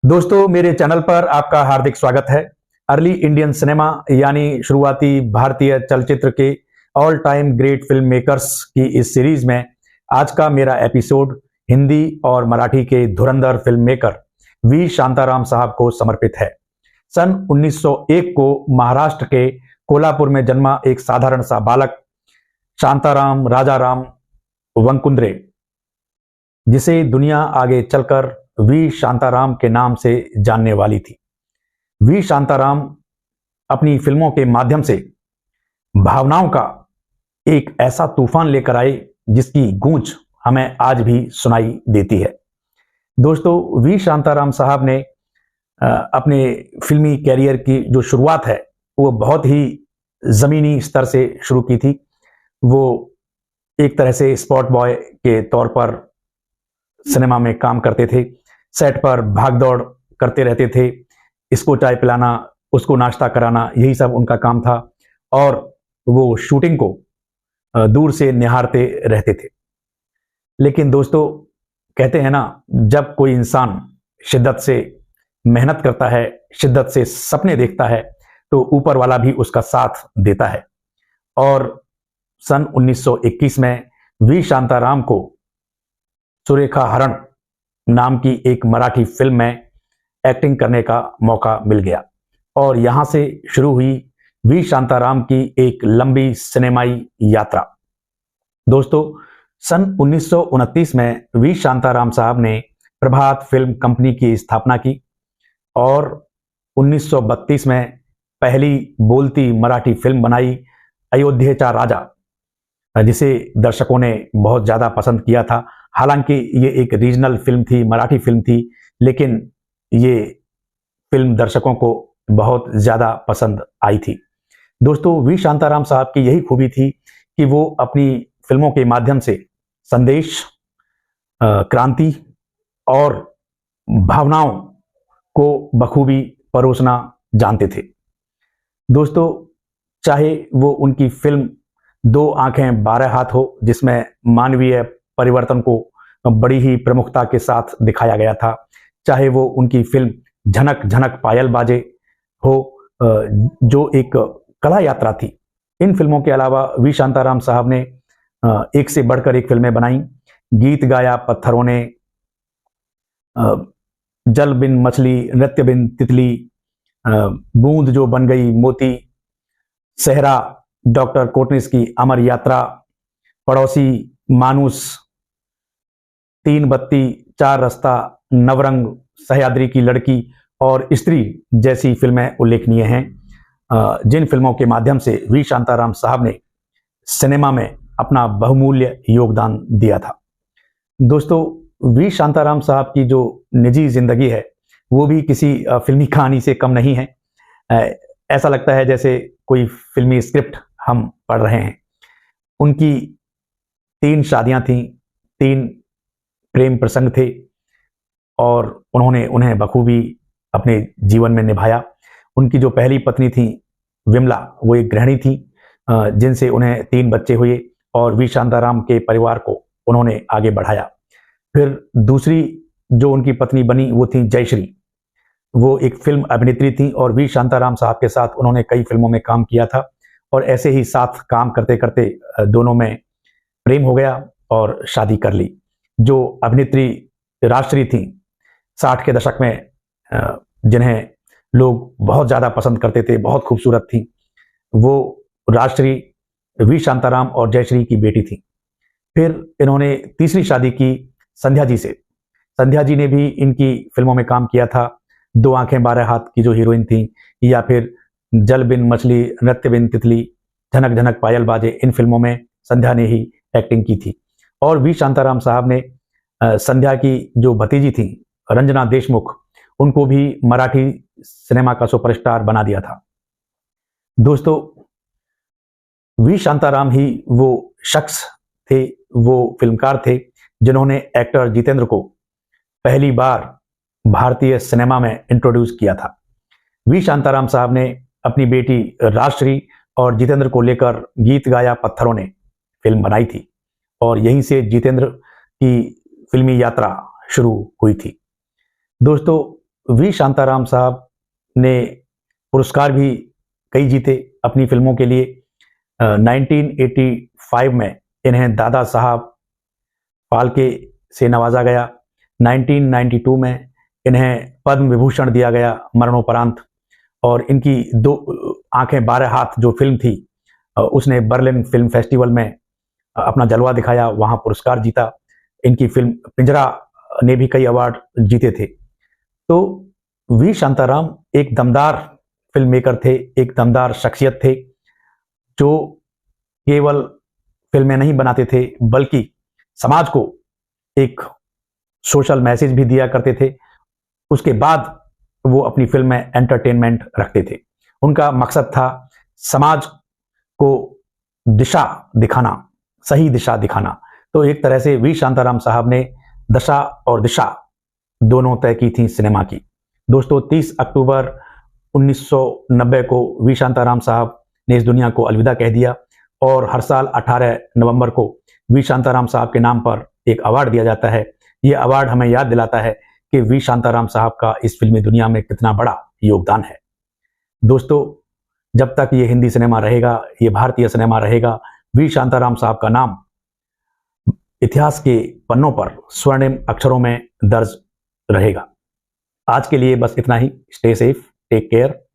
दोस्तों, मेरे चैनल पर आपका हार्दिक स्वागत है। अर्ली इंडियन सिनेमा यानी शुरुआती भारतीय चलचित्र के all time great film makers की इस सीरीज में आज का मेरा एपिसोड हिंदी और मराठी के धुरंधर फिल्म मेकर वी शांताराम साहब को समर्पित है। सन 1901 को महाराष्ट्र के कोल्हापुर में जन्मा एक साधारण सा बालक शांताराम राजाराम वंकुंद्रे, जिसे दुनिया आगे चलकर वी शांताराम के नाम से जानने वाली थी। वी शांताराम अपनी फिल्मों के माध्यम से भावनाओं का एक ऐसा तूफान लेकर आए जिसकी गूंज हमें आज भी सुनाई देती है। दोस्तों, वी शांताराम साहब ने अपने फिल्मी कैरियर की जो शुरुआत है वो बहुत ही जमीनी स्तर से शुरू की थी। वो एक तरह से स्पॉट बॉय के तौर पर सिनेमा में काम करते थे। सेट पर भागदौड़ करते रहते थे, इसको चाय पिलाना, उसको नाश्ता कराना, यही सब उनका काम था और वो शूटिंग को दूर से निहारते रहते थे। लेकिन दोस्तों, कहते हैं ना, जब कोई इंसान शिद्दत से मेहनत करता है, शिद्दत से सपने देखता है, तो ऊपर वाला भी उसका साथ देता है। और सन 1921 में वी शांताराम को सुरेखा हरण नाम की एक मराठी फिल्म में एक्टिंग करने का मौका मिल गया और यहां से शुरू हुई वी शांताराम की एक लंबी सिनेमाई यात्रा। दोस्तों, सन 1929 में वी शांताराम साहब ने प्रभात फिल्म कंपनी की स्थापना की और 1932 में पहली बोलती मराठी फिल्म बनाई अयोध्येचा राजा, जिसे दर्शकों ने बहुत ज्यादा पसंद किया था। हालांकि ये एक रीजनल फिल्म थी, मराठी फिल्म थी, लेकिन ये फिल्म दर्शकों को बहुत ज्यादा पसंद आई थी। दोस्तों, वी शांताराम साहब की यही खूबी थी कि वो अपनी फिल्मों के माध्यम से संदेश, क्रांति और भावनाओं को बखूबी परोसना जानते थे। दोस्तों, चाहे वो उनकी फिल्म दो आंखें 12 हाथ हो, जिसमें मानवीय परिवर्तन को बड़ी ही प्रमुखता के साथ दिखाया गया था, चाहे वो उनकी फिल्म झनक झनक पायल बाजे हो, जो एक कला यात्रा थी। इन फिल्मों के अलावा वी शांताराम साहब ने एक से बढ़कर एक फिल्में बनाई। गीत गाया पत्थरों ने, जल बिन मछली, नृत्य बिन तितली, बूंद जो बन गई मोती, सहरा, डॉक्टर कोटनिस की अमर यात्रा, पड़ोसी, मानुस, तीन बत्ती, चार रास्ता, नवरंग, सह्याद्री की लड़की और स्त्री जैसी फिल्में उल्लेखनीय हैं, जिन फिल्मों के माध्यम से वी शांताराम साहब ने सिनेमा में अपना बहुमूल्य योगदान दिया था। दोस्तों, वी शांताराम साहब की जो निजी जिंदगी है वो भी किसी फिल्मी कहानी से कम नहीं है। ऐसा लगता है जैसे कोई फिल्मी स्क्रिप्ट हम पढ़ रहे हैं। उनकी 3 शादियां थीं, 3 प्रेम प्रसंग थे और उन्होंने उन्हें बखूबी अपने जीवन में निभाया। उनकी जो पहली पत्नी थी विमला, वो एक गृहिणी थी, जिनसे उन्हें 3 बच्चे हुए और वी शांताराम के परिवार को उन्होंने आगे बढ़ाया। फिर दूसरी जो उनकी पत्नी बनी वो थी जयश्री। वो एक फिल्म अभिनेत्री थी और वी शांताराम साहब के साथ उन्होंने कई फिल्मों में काम किया था और ऐसे ही साथ काम करते करते दोनों में प्रेम हो गया और शादी कर ली। जो अभिनेत्री राजश्री थी 60 के दशक में, जिन्हें लोग बहुत ज्यादा पसंद करते थे, बहुत खूबसूरत थी, वो राजश्री वी शांताराम और जयश्री की बेटी थी। फिर इन्होंने तीसरी शादी की संध्या जी से। संध्या जी ने भी इनकी फिल्मों में काम किया था। दो आंखें 12 हाथ की जो हीरोइन थी, या फिर जल बिन मछली, नृत्य बिन तितली, झनक झनक पायल बाजे, इन फिल्मों में संध्या ने ही एक्टिंग की थी। और वी शांताराम साहब ने संध्या की जो भतीजी थी रंजना देशमुख, उनको भी मराठी सिनेमा का सुपरस्टार बना दिया था। दोस्तों, वी शांताराम ही वो शख्स थे, वो फिल्मकार थे जिन्होंने एक्टर जितेंद्र को पहली बार भारतीय सिनेमा में इंट्रोड्यूस किया था। वी शांताराम साहब ने अपनी बेटी राजश्री और जितेंद्र को लेकर गीत गाया पत्थरों ने फिल्म बनाई थी और यहीं से जितेंद्र की फिल्मी यात्रा शुरू हुई थी। दोस्तों, वी शांताराम साहब ने पुरस्कार भी कई जीते अपनी फिल्मों के लिए। 1985 में इन्हें दादा साहब फाल्के से नवाजा गया। 1992 में इन्हें पद्म विभूषण दिया गया मरणोपरांत। और इनकी दो आंखें 12 हाथ जो फिल्म थी, उसने बर्लिन फिल्म फेस्टिवल में अपना जलवा दिखाया, वहां पुरस्कार जीता। इनकी फिल्म पिंजरा ने भी कई अवार्ड जीते थे। तो वी शांताराम एक दमदार फिल्म मेकर थे, एक दमदार शख्सियत थे, जो केवल फिल्में नहीं बनाते थे बल्कि समाज को एक सोशल मैसेज भी दिया करते थे। उसके बाद वो अपनी फिल्म में एंटरटेनमेंट रखते थे। उनका मकसद था समाज को दिशा दिखाना, सही दिशा दिखाना। तो एक तरह से वी शांताराम साहब ने दशा और दिशा दोनों तय की थी सिनेमा की। दोस्तों, 30 अक्टूबर 1990 को वी शांताराम साहब ने इस दुनिया को अलविदा कह दिया। और हर साल 18 नवंबर को वी शांताराम साहब के नाम पर एक अवार्ड दिया जाता है। ये अवार्ड हमें याद दिलाता है कि वी शांताराम साहब का इस फिल्मी दुनिया में कितना बड़ा योगदान है। दोस्तों, जब तक ये हिंदी सिनेमा रहेगा, ये भारतीय सिनेमा रहेगा, वी शांताराम साहब का नाम इतिहास के पन्नों पर स्वर्णिम अक्षरों में दर्ज रहेगा। आज के लिए बस इतना ही। Stay safe, take care.